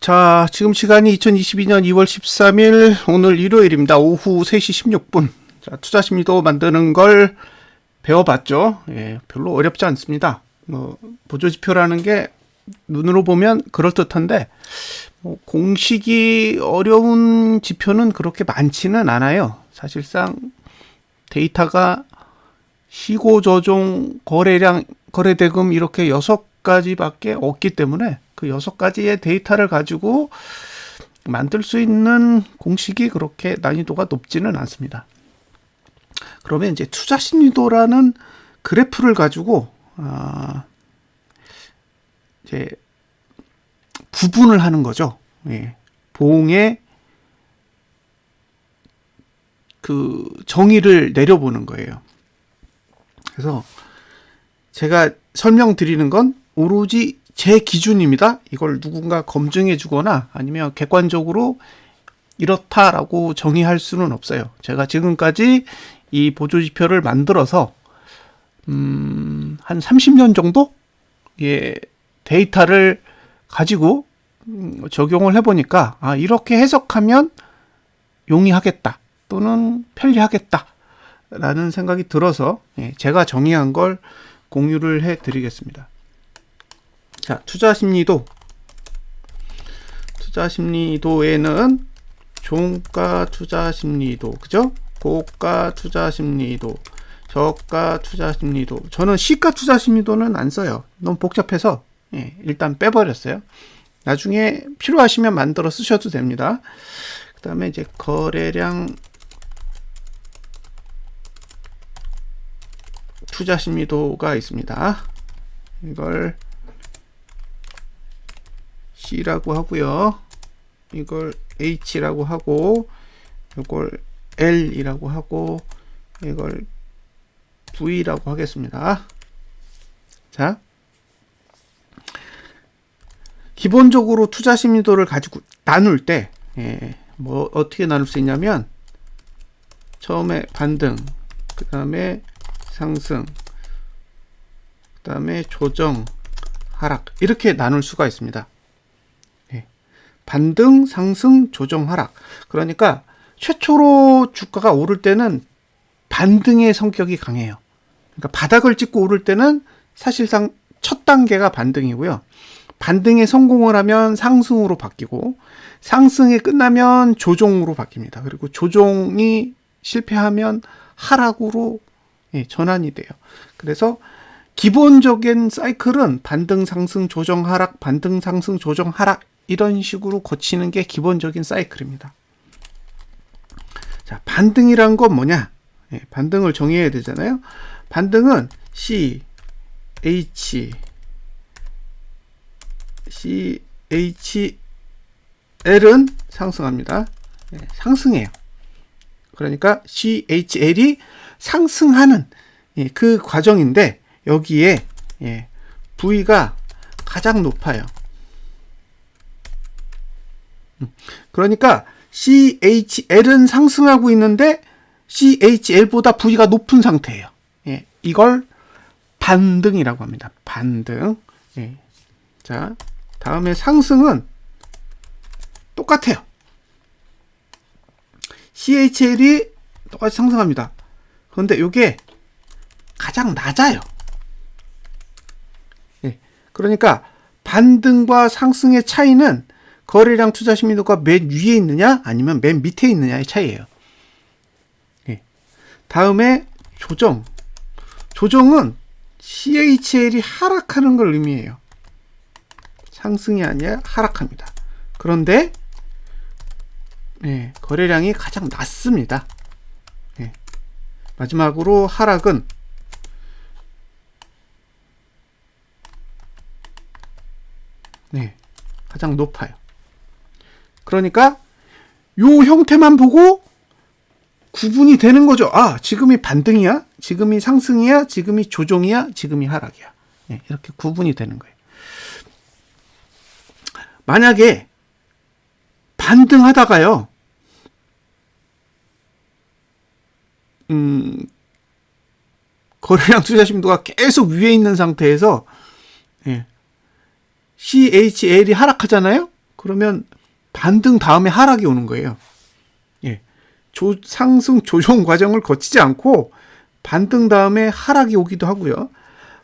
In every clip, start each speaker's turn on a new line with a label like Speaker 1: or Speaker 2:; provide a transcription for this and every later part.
Speaker 1: 자, 지금 시간이 2022년 2월 13일, 오늘 일요일입니다. 오후 3시 16분. 자, 투자심리도 만드는 걸 배워봤죠. 예, 별로 어렵지 않습니다. 보조지표라는 게 눈으로 보면 그럴듯한데, 공식이 어려운 지표는 그렇게 많지는 않아요. 사실상 데이터가 시고조종, 거래량, 거래대금 이렇게 6가지밖에 없기 때문에 그 6가지의 데이터를 가지고 만들 수 있는 공식이 그렇게 난이도가 높지는 않습니다. 그러면 이제 투자 심리도라는 그래프를 가지고 이제 구분을 하는 거죠. 예. 보응의 그 정의를 내려보는 거예요. 그래서 제가 설명드리는 건 오로지 제 기준입니다. 이걸 누군가 검증해 주거나 아니면 객관적으로 이렇다라고 정의할 수는 없어요. 제가 지금까지 이 보조지표를 만들어서 한 30년 정도 데이터를 가지고 적용을 해보니까 이렇게 해석하면 용이하겠다 또는 편리하겠다 라는 생각이 들어서 제가 정의한 걸 공유를 해드리겠습니다. 자, 투자심리도에는 종가 투자심리도, 그죠? 고가 투자심리도, 저가 투자심리도. 저는 시가 투자심리도는 안 써요. 너무 복잡해서 일단 빼버렸어요. 나중에 필요하시면 만들어 쓰셔도 됩니다. 그 다음에 이제 거래량 투자심리도가 있습니다. 이걸 C라고 하고요. 이걸 H라고 하고, 이걸 L이라고 하고, 이걸 V라고 하겠습니다. 자, 기본적으로 투자 심리도를 가지고 나눌 때, 어떻게 나눌 수 있냐면, 처음에 반등, 그 다음에 상승, 그 다음에 조정, 하락, 이렇게 나눌 수가 있습니다. 반등, 상승, 조정, 하락. 그러니까 최초로 주가가 오를 때는 반등의 성격이 강해요. 그러니까 바닥을 찍고 오를 때는 사실상 첫 단계가 반등이고요. 반등에 성공을 하면 상승으로 바뀌고, 상승이 끝나면 조정으로 바뀝니다. 그리고 조정이 실패하면 하락으로 전환이 돼요. 그래서 기본적인 사이클은 반등, 상승, 조정, 하락, 반등, 상승, 조정, 하락, 이런 식으로 거치는 게 기본적인 사이클입니다. 자, 반등이란 건 뭐냐? 반등을 정의해야 되잖아요. 반등은 CHL은 상승합니다. 상승해요. 그러니까 CHL이 상승하는 그 과정인데, 여기에 V가 가장 높아요. 그러니까 CHL은 상승하고 있는데 CHL보다 V가 높은 상태예요. 이걸 반등이라고 합니다. 반등. 자, 다음에 상승은 똑같아요. CHL이 똑같이 상승합니다. 그런데 이게 가장 낮아요. 그러니까 반등과 상승의 차이는 거래량 투자 심리도가 맨 위에 있느냐 아니면 맨 밑에 있느냐의 차이예요. 다음에 조정. 조정은 CHL이 하락하는 걸 의미해요. 상승이 아니라 하락합니다. 그런데 거래량이 가장 낮습니다. 마지막으로 하락은 가장 높아요. 그러니까 요 형태만 보고 구분이 되는 거죠. 지금이 반등이야? 지금이 상승이야? 지금이 조정이야? 지금이 하락이야? 이렇게 구분이 되는 거예요. 만약에 반등하다가요, 거래량 투자 심도가 계속 위에 있는 상태에서 CHL이 하락하잖아요. 그러면 반등 다음에 하락이 오는 거예요. 예. 상승 조정 과정을 거치지 않고 반등 다음에 하락이 오기도 하고요.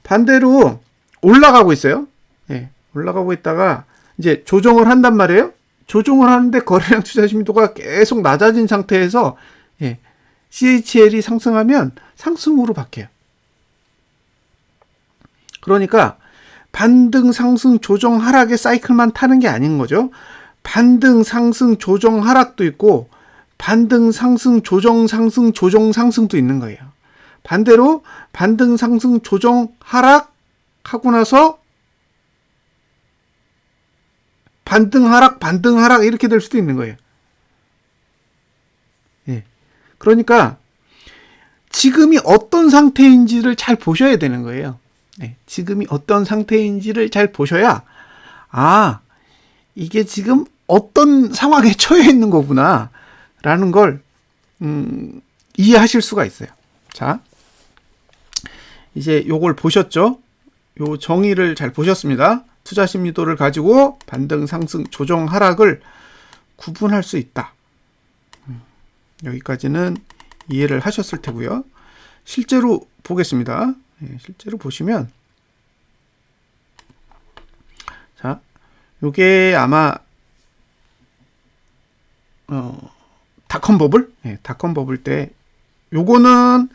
Speaker 1: 반대로 올라가고 있어요. 예. 올라가고 있다가 이제 조정을 한단 말이에요. 조정을 하는데 거래량 투자 심도가 계속 낮아진 상태에서 예. CHL이 상승하면 상승으로 바뀌어요. 그러니까 반등, 상승, 조정, 하락의 사이클만 타는 게 아닌 거죠. 반등, 상승, 조정, 하락도 있고 반등, 상승, 조정, 상승, 조정, 상승도 있는 거예요. 반대로 반등, 상승, 조정, 하락 하고 나서 반등, 하락 이렇게 될 수도 있는 거예요. 예. 그러니까 지금이 어떤 상태인지를 잘 보셔야 되는 거예요. 네, 지금이 어떤 상태인지를 잘 보셔야 이게 지금 어떤 상황에 처해 있는 거구나 라는 걸 이해하실 수가 있어요. 자, 이제 요걸 보셨죠? 요 정의를 잘 보셨습니다. 투자 심리도를 가지고 반등, 상승, 조정, 하락을 구분할 수 있다. 여기까지는 이해를 하셨을 테고요. 실제로 보겠습니다. 실제로 보시면 자, 요게 아마 닷컴 버블? 닷컴 버블 때 요거는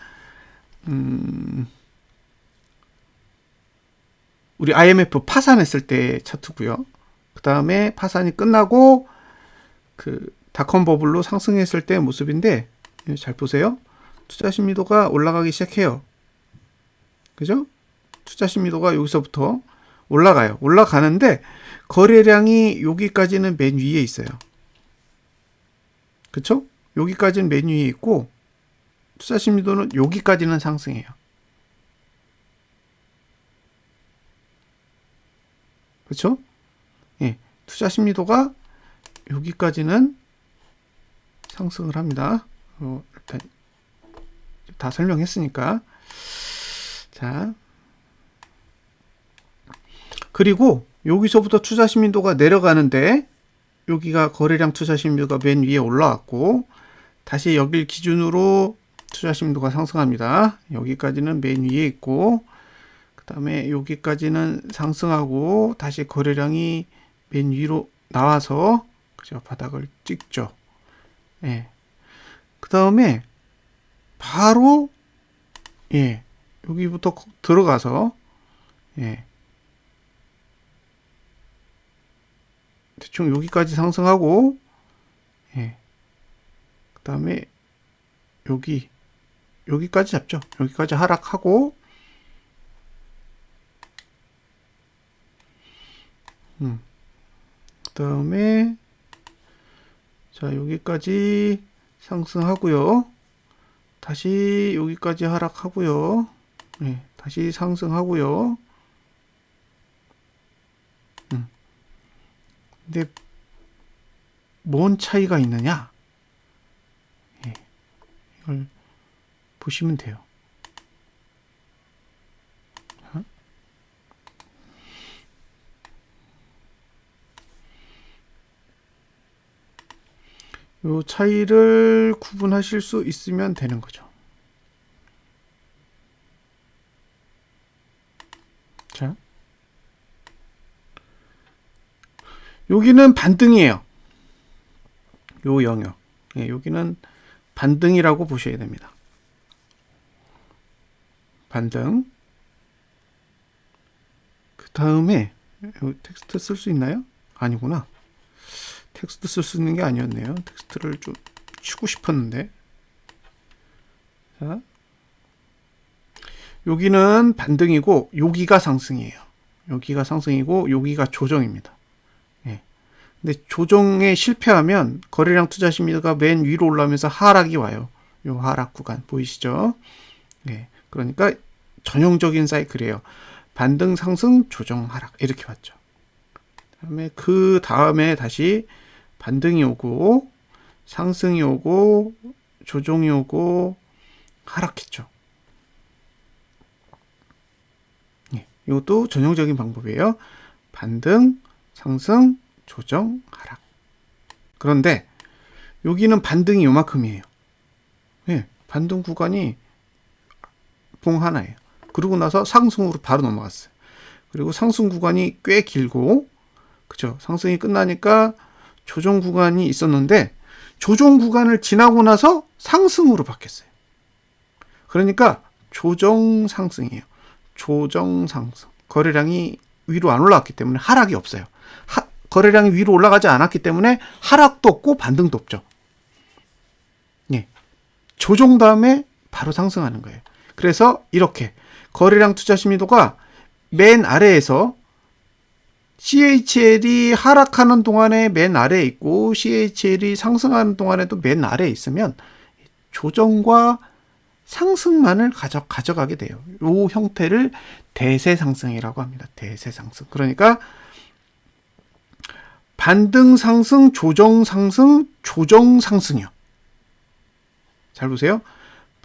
Speaker 1: 우리 IMF 파산했을 때 차트고요. 그 다음에 파산이 끝나고 그 닷컴 버블로 상승했을 때 모습인데 잘 보세요. 투자 심리도가 올라가기 시작해요. 그죠? 투자 심리도가 여기서부터 올라가요. 올라가는데 거래량이 여기까지는 맨 위에 있어요. 그쵸? 여기까지는 맨 위에 있고 투자 심리도는 여기까지는 상승해요. 그쵸? 예, 투자 심리도가 여기까지는 상승을 합니다. 일단 다 설명했으니까. 자, 그리고 여기서부터 투자 심리도가 내려가는데 여기가 거래량 투자 심리도가 맨 위에 올라왔고 다시 여길 기준으로 투자 심리도가 상승합니다. 여기까지는 맨 위에 있고 그 다음에 여기까지는 상승하고 다시 거래량이 맨 위로 나와서 그죠? 바닥을 찍죠. 예. 그 다음에 바로 여기부터 들어가서 대충 여기까지 상승하고 그 다음에 여기까지 잡죠. 여기까지 하락하고 그 다음에 자 여기까지 상승하고요. 다시 여기까지 하락하고요. 다시 상승하고요. 근데 뭔 차이가 있느냐? 이걸 보시면 돼요. 요 차이를 구분하실 수 있으면 되는 거죠. 자, 여기는 반등이에요. 요 영역. 여기는 반등이라고 보셔야 됩니다. 반등. 그 다음에 텍스트 쓸 수 있나요? 아니구나. 텍스트 쓸 수 있는 게 아니었네요. 텍스트를 좀 치고 싶었는데. 자, 여기는 반등이고 여기가 상승이에요. 여기가 상승이고 여기가 조정입니다. 근데 조정에 실패하면 거래량 투자 심리가 맨 위로 올라오면서 하락이 와요. 요 하락 구간 보이시죠? 그러니까 전형적인 사이클이에요. 반등, 상승, 조정, 하락 이렇게 왔죠. 그 다음에 다시 반등이 오고 상승이 오고 조정이 오고 하락했죠. 이것도 전형적인 방법이에요. 반등, 상승, 조정, 하락. 그런데 여기는 반등이 요만큼이에요. 예, 반등 구간이 봉 하나예요. 그러고 나서 상승으로 바로 넘어갔어요. 그리고 상승 구간이 꽤 길고, 그죠? 상승이 끝나니까 조정 구간이 있었는데, 조정 구간을 지나고 나서 상승으로 바뀌었어요. 그러니까 조정 상승이에요. 조정 상승. 거래량이 위로 안 올라왔기 때문에 하락이 없어요. 거래량이 위로 올라가지 않았기 때문에 하락도 없고 반등도 없죠. 예. 조정 다음에 바로 상승하는 거예요. 그래서 이렇게 거래량 투자 심리도가 맨 아래에서 CHL이 하락하는 동안에 맨 아래에 있고 CHL이 상승하는 동안에도 맨 아래에 있으면 조정과 상승만을 가져가게 돼요. 이 형태를 대세 상승이라고 합니다. 대세 상승. 그러니까 반등 상승, 조정 상승, 조정 상승이요. 잘 보세요.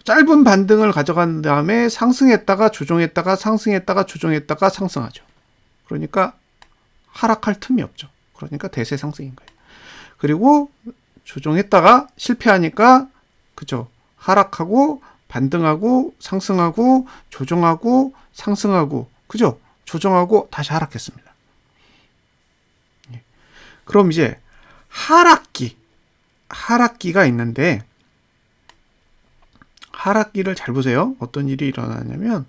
Speaker 1: 짧은 반등을 가져간 다음에 상승했다가 조정했다가 상승했다가 조정했다가 상승하죠. 그러니까 하락할 틈이 없죠. 그러니까 대세 상승인 거예요. 그리고 조정했다가 실패하니까 그죠? 하락하고 반등하고 상승하고 조정하고 상승하고 그죠? 조정하고 다시 하락했습니다. 그럼 이제 하락기가 있는데 하락기를 잘 보세요. 어떤 일이 일어나냐면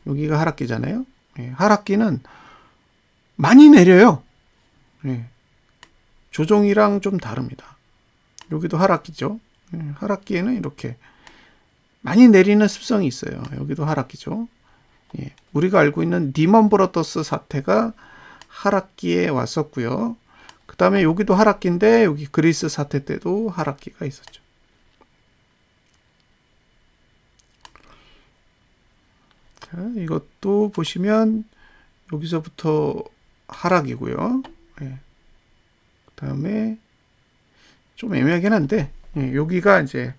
Speaker 1: 여기가 하락기잖아요. 하락기는 많이 내려요. 조정이랑 좀 다릅니다. 여기도 하락기죠. 하락기에는 이렇게 많이 내리는 습성이 있어요. 여기도 하락기죠. 우리가 알고 있는 리먼 브러더스 사태가 하락기에 왔었고요. 그 다음에 여기도 하락기인데 여기 그리스 사태 때도 하락기가 있었죠. 자, 이것도 보시면 여기서부터 하락이고요. 그 다음에 좀 애매하긴 한데 여기가 이제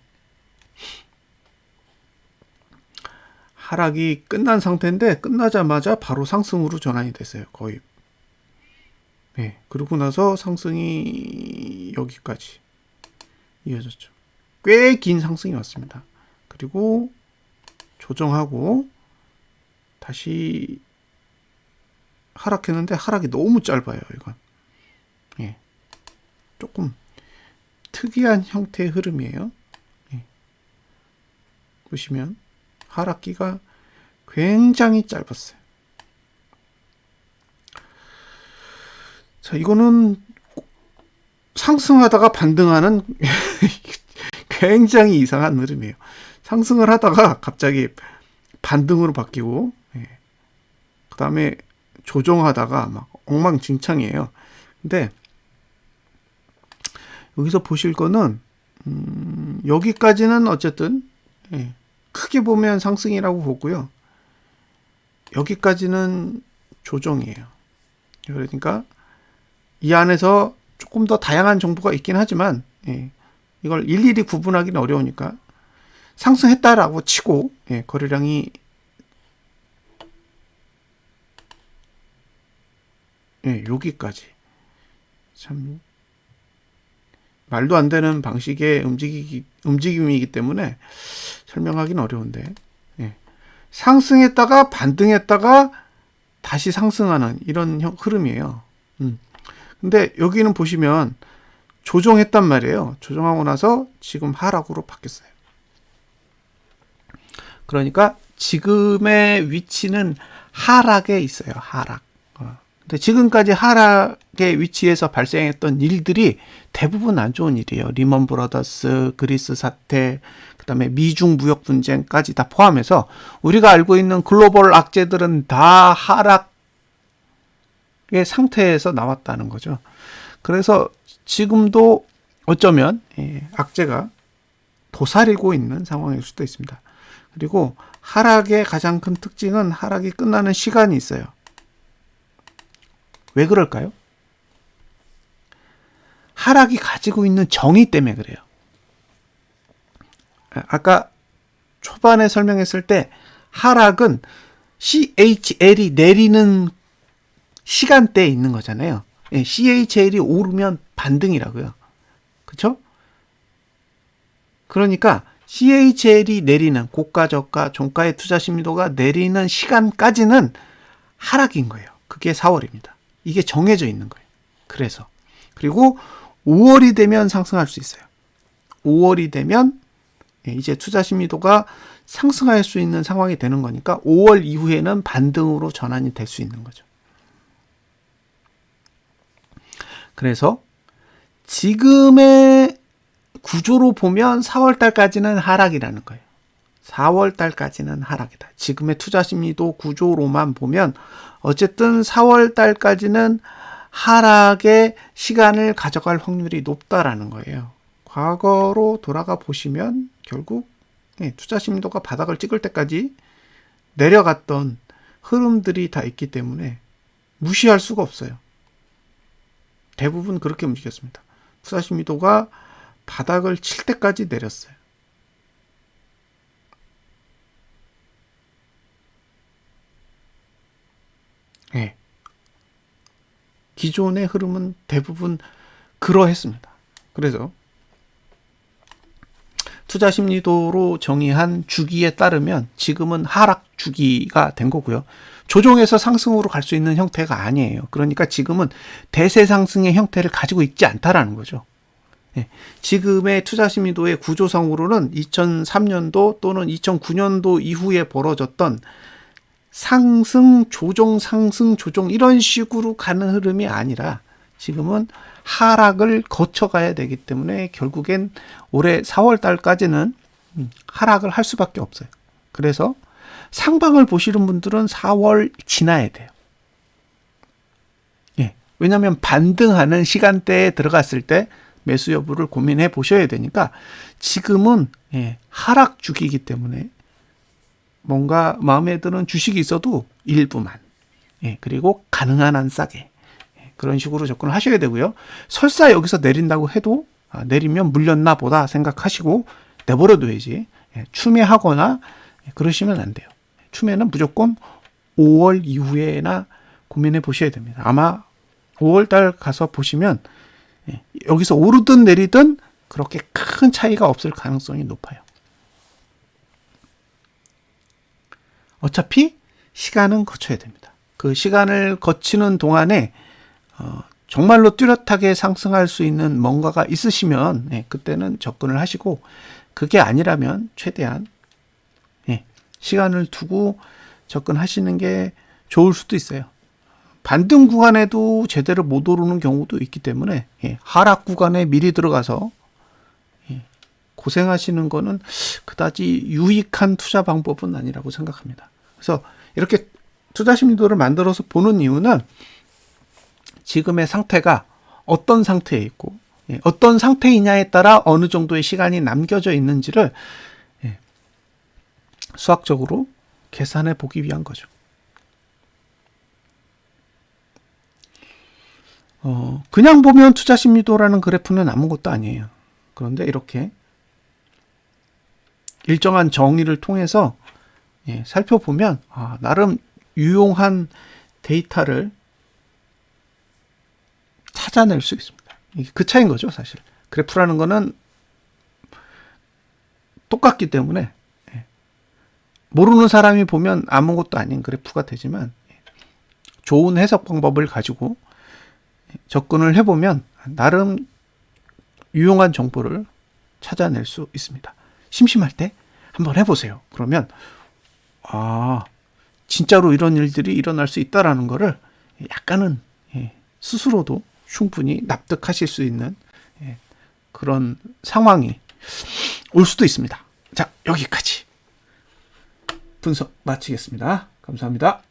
Speaker 1: 하락이 끝난 상태인데 끝나자마자 바로 상승으로 전환이 됐어요. 거의. 그러고 나서 상승이 여기까지 이어졌죠. 꽤 긴 상승이 왔습니다. 그리고 조정하고 다시 하락했는데 하락이 너무 짧아요. 이건 조금 특이한 형태의 흐름이에요. 보시면 하락기가 굉장히 짧았어요. 자, 이거는 상승하다가 반등하는 굉장히 이상한 흐름이에요. 상승을 하다가 갑자기 반등으로 바뀌고, 그 다음에 조정하다가 막 엉망진창이에요. 근데 여기서 보실 거는 여기까지는 어쨌든 크게 보면 상승이라고 보고요. 여기까지는 조정이에요. 그러니까 이 안에서 조금 더 다양한 정보가 있긴 하지만 이걸 일일이 구분하기는 어려우니까 상승했다라고 치고 거래량이 여기까지 참 말도 안 되는 방식의 움직임이기 때문에 설명하기는 어려운데 상승했다가 반등했다가 다시 상승하는 이런 흐름이에요. 근데 여기는 보시면 조정했단 말이에요. 조정하고 나서 지금 하락으로 바뀌었어요. 그러니까 지금의 위치는 하락에 있어요. 하락. 근데 지금까지 하락의 위치에서 발생했던 일들이 대부분 안 좋은 일이에요. 리먼 브러더스, 그리스 사태, 그 다음에 미중 무역 분쟁까지 다 포함해서 우리가 알고 있는 글로벌 악재들은 다 하락의 상태에서 나왔다는 거죠. 그래서 지금도 어쩌면 악재가 도사리고 있는 상황일 수도 있습니다. 그리고 하락의 가장 큰 특징은 하락이 끝나는 시간이 있어요. 왜 그럴까요? 하락이 가지고 있는 정의 때문에 그래요. 아까 초반에 설명했을 때 하락은 CHL이 내리는 시간대에 있는 거잖아요. CHL이 오르면 반등이라고요. 그렇죠? 그러니까 CHL이 내리는 고가, 저가, 종가의 투자 신뢰도가 내리는 시간까지는 하락인 거예요. 그게 4월입니다. 이게 정해져 있는 거예요. 그래서 그리고 5월이 되면 상승할 수 있어요. 5월이 되면 이제 투자 신뢰도가 상승할 수 있는 상황이 되는 거니까 5월 이후에는 반등으로 전환이 될 수 있는 거죠. 그래서 지금의 구조로 보면 4월 달까지는 하락이라는 거예요. 4월 달까지는 하락이다. 지금의 투자 심리도 구조로만 보면 어쨌든 4월 달까지는 하락의 시간을 가져갈 확률이 높다라는 거예요. 과거로 돌아가 보시면 결국 투자 심리도가 바닥을 찍을 때까지 내려갔던 흐름들이 다 있기 때문에 무시할 수가 없어요. 대부분 그렇게 움직였습니다. 투자 심리도가 바닥을 칠 때까지 내렸어요. 네. 기존의 흐름은 대부분 그러했습니다. 그래서 투자 심리도로 정의한 주기에 따르면 지금은 하락 주기가 된 거고요. 조정해서 상승으로 갈 수 있는 형태가 아니에요. 그러니까 지금은 대세 상승의 형태를 가지고 있지 않다라는 거죠. 네. 지금의 투자 심리도의 구조상으로는 2003년도 또는 2009년도 이후에 벌어졌던 상승, 조정, 상승, 조정 이런 식으로 가는 흐름이 아니라 지금은 하락을 거쳐가야 되기 때문에 결국엔 올해 4월 달까지는 하락을 할 수밖에 없어요. 그래서 상방을 보시는 분들은 4월 지나야 돼요. 예. 왜냐하면 반등하는 시간대에 들어갔을 때 매수 여부를 고민해 보셔야 되니까 지금은 하락 주기이기 때문에 뭔가 마음에 드는 주식이 있어도 일부만 그리고 가능한 한 싸게 그런 식으로 접근을 하셔야 되고요. 설사 여기서 내린다고 해도 내리면 물렸나 보다 생각하시고 내버려둬야지 추매하거나 그러시면 안 돼요. 추매는 무조건 5월 이후에나 고민해 보셔야 됩니다. 아마 5월 달 가서 보시면 여기서 오르든 내리든 그렇게 큰 차이가 없을 가능성이 높아요. 어차피 시간은 거쳐야 됩니다. 그 시간을 거치는 동안에 정말로 뚜렷하게 상승할 수 있는 뭔가가 있으시면 그때는 접근을 하시고 그게 아니라면 최대한 시간을 두고 접근하시는 게 좋을 수도 있어요. 반등 구간에도 제대로 못 오르는 경우도 있기 때문에 하락 구간에 미리 들어가서 고생하시는 거는 그다지 유익한 투자 방법은 아니라고 생각합니다. 그래서 이렇게 투자 심리도를 만들어서 보는 이유는 지금의 상태가 어떤 상태에 있고 어떤 상태이냐에 따라 어느 정도의 시간이 남겨져 있는지를 수학적으로 계산해 보기 위한 거죠. 그냥 보면 투자 심리도라는 그래프는 아무것도 아니에요. 그런데 이렇게 일정한 정리를 통해서 살펴보면 나름 유용한 데이터를 찾아낼 수 있습니다. 이게 그 차이인 거죠, 사실. 그래프라는 거는 똑같기 때문에 모르는 사람이 보면 아무것도 아닌 그래프가 되지만 좋은 해석 방법을 가지고 접근을 해보면 나름 유용한 정보를 찾아낼 수 있습니다. 심심할 때 한번 해보세요. 그러면 진짜로 이런 일들이 일어날 수 있다라는 거를 약간은 스스로도 충분히 납득하실 수 있는 그런 상황이 올 수도 있습니다. 자, 여기까지 분석 마치겠습니다. 감사합니다.